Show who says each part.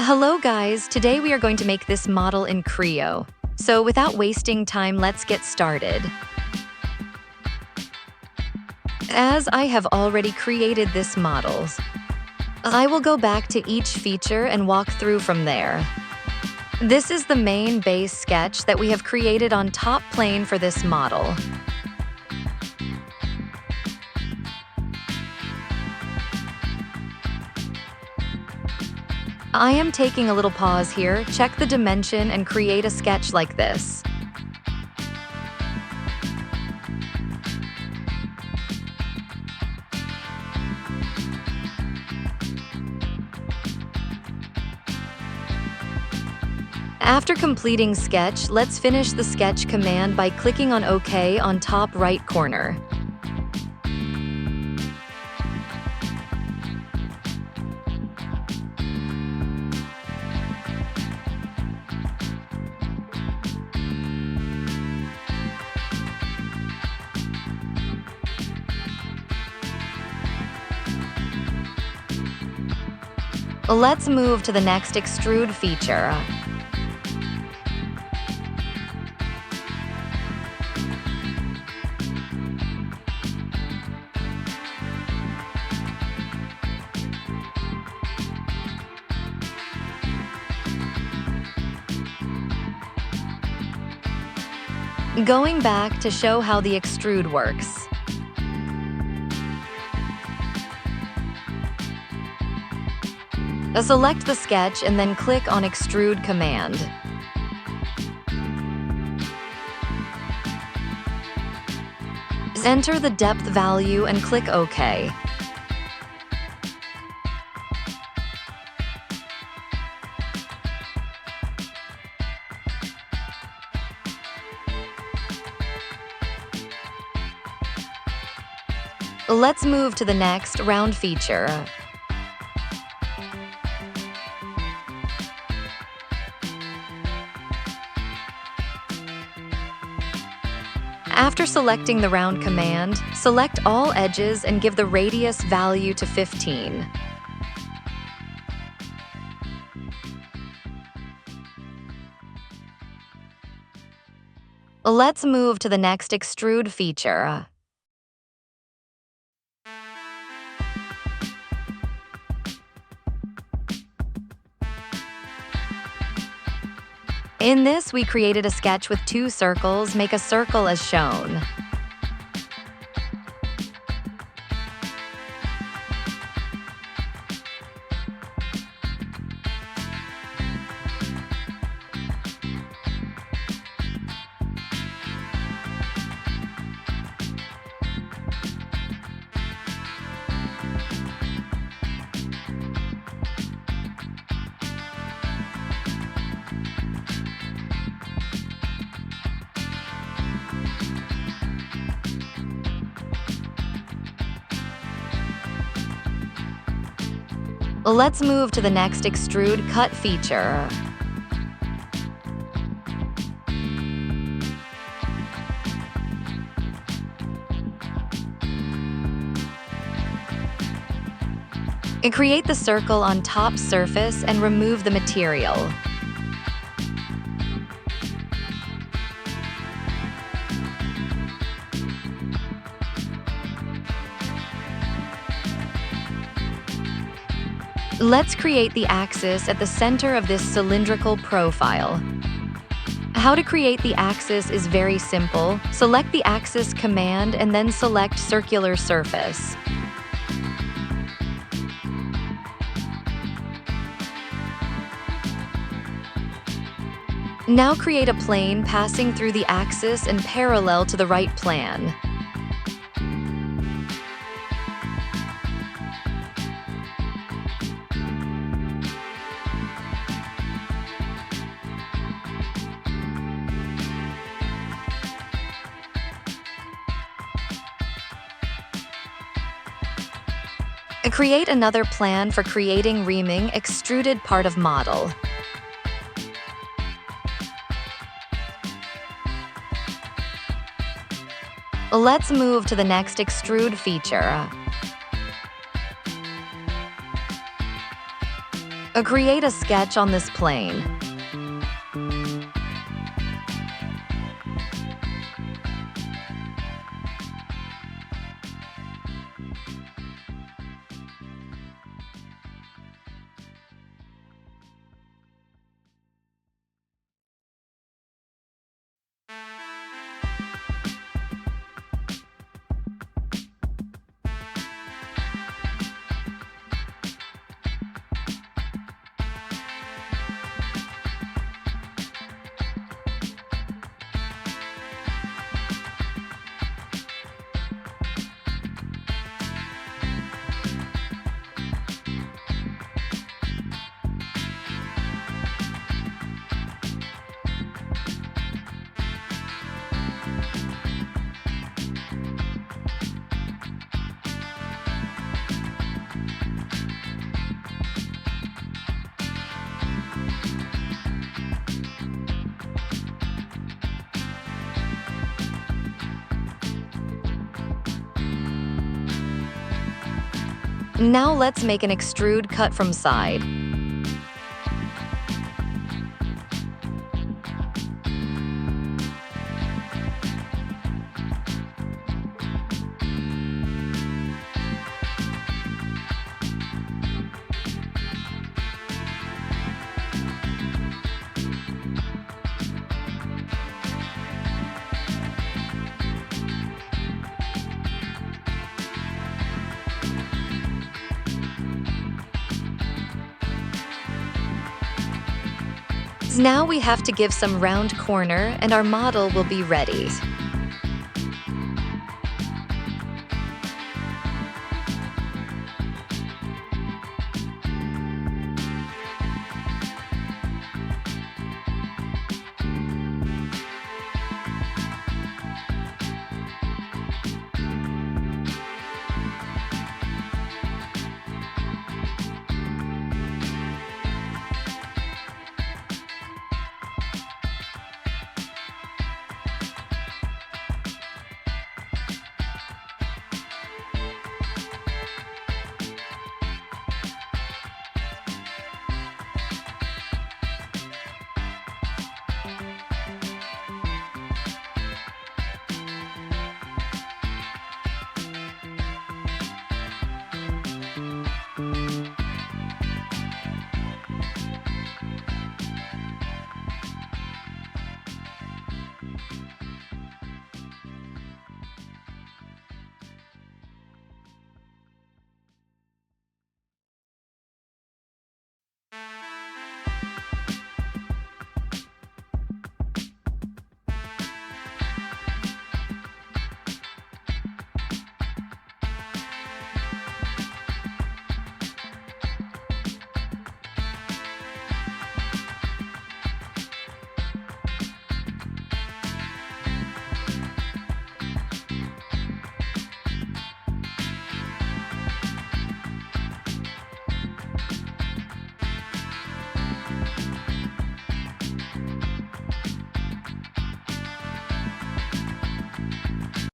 Speaker 1: Hello guys, today we are going to make this model in Creo. So without wasting time, let's get started. As I have already created this model, I will go back to each feature and walk through from there. This is the main base sketch that we have created on top plane for this model. I am taking a little pause here, check the dimension and create a sketch like this. After completing sketch, let's finish the sketch command by clicking on OK on top right corner. Let's move to the next extrude feature. Going back to show how the extrude works. Select the sketch and then click on Extrude command. Enter the depth value and click OK. Let's move to the next round feature. After selecting the round command, select all edges and give the radius value to 15. Let's move to the next extrude feature. In this, we created a sketch with 2 circles. Make a circle as shown. Let's move to the next extrude cut feature. Create the circle on top surface and remove the material. Let's create the axis at the center of this cylindrical profile. How to create the axis is very simple. Select the axis command and then select circular surface. Now create a plane passing through the axis and parallel to the right plan. Create another plan for creating reaming extruded part of model. Let's move to the next extrude feature. Create a sketch on this plane. Now let's make an extrude cut from side. Now we have to give some round corner and our model will be ready.